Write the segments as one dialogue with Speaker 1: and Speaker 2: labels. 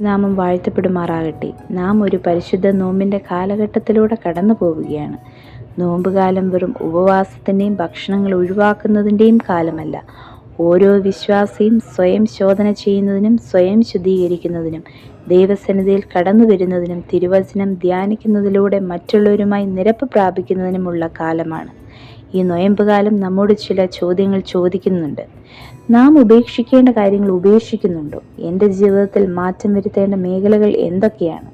Speaker 1: നാമം വാഴ്ത്തപ്പെടുമാറാകട്ടെ. നാം ഒരു പരിശുദ്ധ നോമ്പിൻ്റെ കാലഘട്ടത്തിലൂടെ കടന്നു പോവുകയാണ്. നോമ്പുകാലം വെറും ഉപവാസത്തിൻ്റെയും ഭക്ഷണങ്ങൾ ഒഴിവാക്കുന്നതിൻ്റെയും കാലമല്ല. ഓരോ വിശ്വാസിയും സ്വയം ശോധന ചെയ്യുന്നതിനും സ്വയം ശുദ്ധീകരിക്കുന്നതിനും ദൈവസന്നിധിയിൽ കടന്നു വരുന്നതിനും തിരുവചനം ധ്യാനിക്കുന്നതിലൂടെ മറ്റുള്ളവരുമായി നിരപ്പ് പ്രാപിക്കുന്നതിനുമുള്ള കാലമാണ്. ഈ നൊയമ്പുകാലം നമ്മോട് ചില ചോദ്യങ്ങൾ ചോദിക്കുന്നുണ്ട്. നാം ഉപേക്ഷിക്കേണ്ട കാര്യങ്ങൾ ഉപേക്ഷിക്കുന്നുണ്ടോ? എൻ്റെ ജീവിതത്തിൽ മാറ്റം വരുത്തേണ്ട മേഖലകൾ എന്തൊക്കെയാണ്?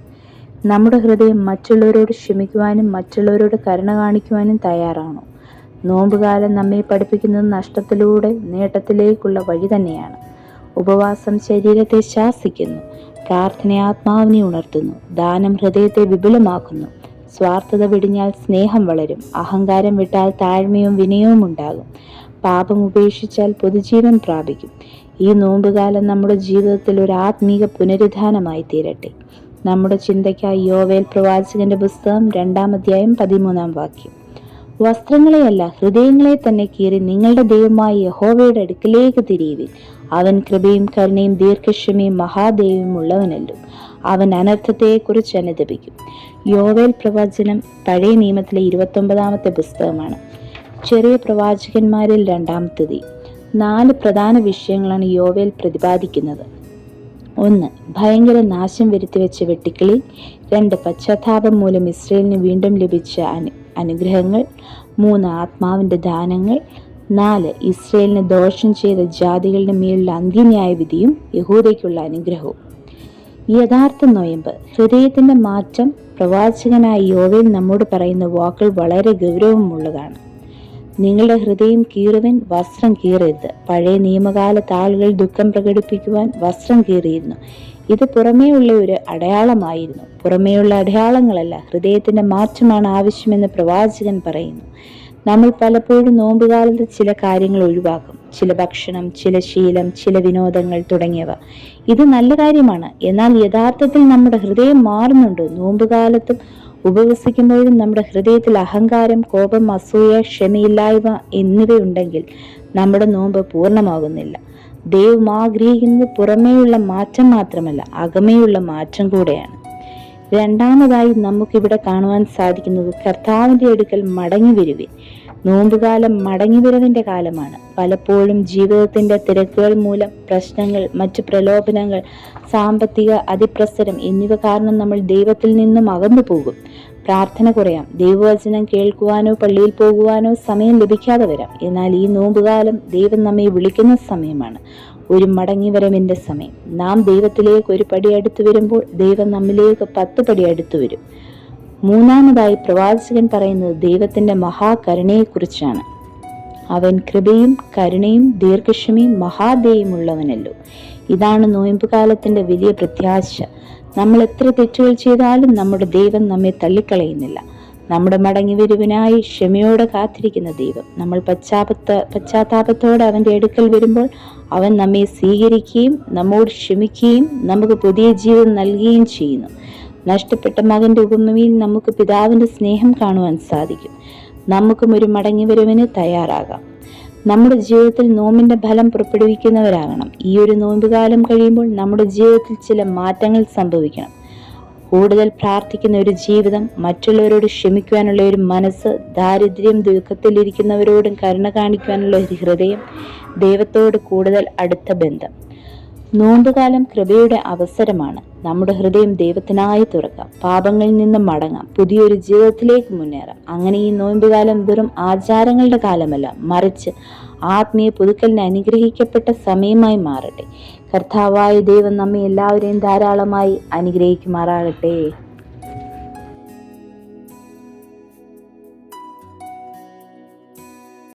Speaker 1: നമ്മുടെ ഹൃദയം മറ്റുള്ളവരോട് ക്ഷമിക്കുവാനും മറ്റുള്ളവരോട് കരുണ കാണിക്കുവാനും തയ്യാറാണോ? നോമ്പുകാലം നമ്മെ പഠിപ്പിക്കുന്നത് നഷ്ടത്തിലൂടെ നേട്ടത്തിലേക്കുള്ള വഴി തന്നെയാണ്. ഉപവാസം ശരീരത്തെ ശാസിക്കുന്നു, പ്രാർത്ഥന ആത്മാവിനെ ഉണർത്തുന്നു, ദാനം ഹൃദയത്തെ വിപുലമാക്കുന്നു. സ്വാർത്ഥത വെടിഞ്ഞാൽ സ്നേഹം വളരും, അഹങ്കാരം വിട്ടാൽ താഴ്മയും വിനയവും ഉണ്ടാകും, പാപം ഉപേക്ഷിച്ചാൽ പൊതുജീവൻ പ്രാപിക്കും. ഈ നോമ്പുകാലം നമ്മുടെ ജീവിതത്തിൽ ഒരു ആത്മീക പുനരുദ്ധാനമായി തീരട്ടെ. നമ്മുടെ ചിന്തയ്ക്കായി യോവേൽ പ്രവാചകന്റെ പുസ്തകം 2-ാം അധ്യായം 13-ാം വാക്യം. വസ്ത്രങ്ങളെയല്ല ഹൃദയങ്ങളെ തന്നെ കീറി നിങ്ങളുടെ ദൈവമായ യഹോവയുടെ അടുക്കിലേക്ക് തിരിയുവിൻ. അവൻ കൃപയും കരുണയും ദീർഘക്ഷമയും മഹാദൈവവും ഉള്ളവനല്ലോ. അവൻ അനർത്ഥത്തെക്കുറിച്ച് അനുതപിക്കും. യോവേൽ പ്രവചനം പഴയ നിയമത്തിലെ 29-ാമത്തെ പുസ്തകമാണ്. ചെറിയ പ്രവാചകന്മാരിൽ 2-ാമത്തേത്. 4 പ്രധാന വിഷയങ്ങളാണ് യോവേൽ പ്രതിപാദിക്കുന്നത്. 1. ഭയങ്കര നാശം വരുത്തിവെച്ച വെട്ടിക്കിളി. 2. പശ്ചാത്താപം മൂലം ഇസ്രയേലിന് വീണ്ടും ലഭിച്ച അനുഗ്രഹങ്ങൾ. 3. ആത്മാവിൻ്റെ ദാനങ്ങൾ. 4. ഇസ്രയേലിന് ദോഷം ചെയ്ത ജാതികളുടെ മേലുള്ള അന്ത്യന്യായ വിധിയും യഹൂദയ്ക്കുള്ള അനുഗ്രഹവും. യഥാർത്ഥ നൊയമ്പ്, ഹൃദയത്തിൻ്റെ മാറ്റം. പ്രവാചകനായ യോവേൽ നമ്മോട് പറയുന്ന വാക്കുകൾ വളരെ ഗൗരവമുള്ളതാണ്. നിങ്ങളുടെ ഹൃദയം കീറുവൻ, വസ്ത്രം കീറരുത്. പഴയ നിയമകാലത്ത് ആളുകൾ ദുഃഖം പ്രകടിപ്പിക്കുവാൻ വസ്ത്രം കീറിയിരുന്നു. ഇത് പുറമേയുള്ള ഒരു അടയാളമായിരുന്നു. പുറമേയുള്ള അടയാളങ്ങളല്ല, ഹൃദയത്തിൻ്റെ മാറ്റമാണ് ആവശ്യമെന്ന് പ്രവാചകൻ പറയുന്നു. നമ്മൾ പലപ്പോഴും നോമ്പുകാലത്ത് ചില കാര്യങ്ങൾ ഒഴിവാക്കും. ചില ഭക്ഷണം, ചില ശീലം, ചില വിനോദങ്ങൾ തുടങ്ങിയവ. ഇത് നല്ല കാര്യമാണ്. എന്നാൽ യഥാർത്ഥത്തിൽ നമ്മുടെ ഹൃദയം മാറുന്നുണ്ടോ? നോമ്പുകാലത്തും ഉപവസിക്കുമ്പോഴും നമ്മുടെ ഹൃദയത്തിൽ അഹങ്കാരം, കോപം, അസൂയ, ക്ഷമയില്ലായ്മ എന്നിവയുണ്ടെങ്കിൽ നമ്മുടെ നോമ്പ് പൂർണ്ണമാകുന്നില്ല. ദൈവം ആഗ്രഹിക്കുന്നത് പുറമേയുള്ള മാറ്റം മാത്രമല്ല, അകമേയുള്ള മാറ്റം കൂടെയാണ്. രണ്ടാമതായി നമുക്കിവിടെ കാണുവാൻ സാധിക്കുന്നത് കർത്താവിൻ്റെ അടുക്കൽ മടങ്ങി വരുവിൻ. നോമ്പുകാലം മടങ്ങിവരവിൻ്റെ കാലമാണ്. പലപ്പോഴും ജീവിതത്തിൻ്റെ തിരക്കുകൾ മൂലം പ്രശ്നങ്ങൾ, മറ്റു പ്രലോഭനങ്ങൾ, സാമ്പത്തിക അതിപ്രസരം എന്നിവ കാരണം നമ്മൾ ദൈവത്തിൽ നിന്നും അകന്നു പോകും. പ്രാർത്ഥന കുറയാം, ദൈവവചനം കേൾക്കുവാനോ പള്ളിയിൽ പോകുവാനോ സമയം ലഭിക്കാതെ വരാം. എന്നാൽ ഈ നോമ്പുകാലം ദൈവം നമ്മെ വിളിക്കുന്ന സമയമാണ്, ഒരു മടങ്ങിവരവിൻ്റെ സമയം. നാം ദൈവത്തിലേക്ക് ഒരു പടി അടുത്തു വരുമ്പോൾ ദൈവം നമ്മിലേക്ക് 10 പടി അടുത്തു വരും. മൂന്നാമതായി പ്രവാചകൻ പറയുന്നത് ദൈവത്തിൻ്റെ മഹാകരുണയെക്കുറിച്ചാണ്. അവൻ കൃപയും കരുണയും ദീർഘക്ഷമയും മഹാദയയും ഉള്ളവനല്ലോ. ഇതാണ് നോയമ്പുകാലത്തിൻ്റെ വലിയ പ്രത്യാശ. നമ്മൾ എത്ര തെറ്റുകൾ ചെയ്താലും നമ്മുടെ ദൈവം നമ്മെ തള്ളിക്കളയുന്നില്ല. നമ്മുടെ മടങ്ങിവരുവിനായി ക്ഷമയോടെ കാത്തിരിക്കുന്ന ദൈവം. നമ്മൾ പശ്ചാത്താപത്തോടെ അവൻ്റെ അടുക്കൽ വരുമ്പോൾ അവൻ നമ്മെ സ്വീകരിക്കുകയും നമ്മോട് ക്ഷമിക്കുകയും നമുക്ക് പുതിയ ജീവിതം നൽകുകയും ചെയ്യുന്നു. നഷ്ടപ്പെട്ട മകൻ്റെ ഉപമയിൽ നമുക്ക് പിതാവിൻ്റെ സ്നേഹം കാണുവാൻ സാധിക്കും. നമുക്കും ഒരു മടങ്ങിവരവിന് തയ്യാറാകാം. നമ്മുടെ ജീവിതത്തിൽ നോമ്പിൻ്റെ ഫലം പുറപ്പെടുവിക്കുന്നവരാകണം. ഈ ഒരു നോമ്പുകാലം കഴിയുമ്പോൾ നമ്മുടെ ജീവിതത്തിൽ ചില മാറ്റങ്ങൾ സംഭവിക്കണം. കൂടുതൽ പ്രാർത്ഥിക്കുന്ന ഒരു ജീവിതം, മറ്റുള്ളവരോട് ക്ഷമിക്കുവാനുള്ള ഒരു മനസ്സ്, ദാരിദ്ര്യം ദുഃഖത്തിലിരിക്കുന്നവരോടും കരുണ കാണിക്കുവാനുള്ള ഒരു ഹൃദയം, ദൈവത്തോട് കൂടുതൽ അടുത്ത ബന്ധം. നോമ്പുകാലം കൃപയുടെ അവസരമാണ്. നമ്മുടെ ഹൃദയം ദൈവത്തിനായി തുറക്കാം, പാപങ്ങളിൽ നിന്നും മടങ്ങാം, പുതിയൊരു ജീവിതത്തിലേക്ക് മുന്നേറാം. അങ്ങനെ ഈ നോമ്പുകാലം വെറും ആചാരങ്ങളുടെ കാലമല്ല, മറിച്ച് ആത്മീയ പുതുക്കലിന് അനുഗ്രഹിക്കപ്പെട്ട സമയമായി മാറട്ടെ. കർത്താവായ ദൈവം നമ്മെ എല്ലാവരെയും ധാരാളമായി അനുഗ്രഹിക്കുമാറാകട്ടെ.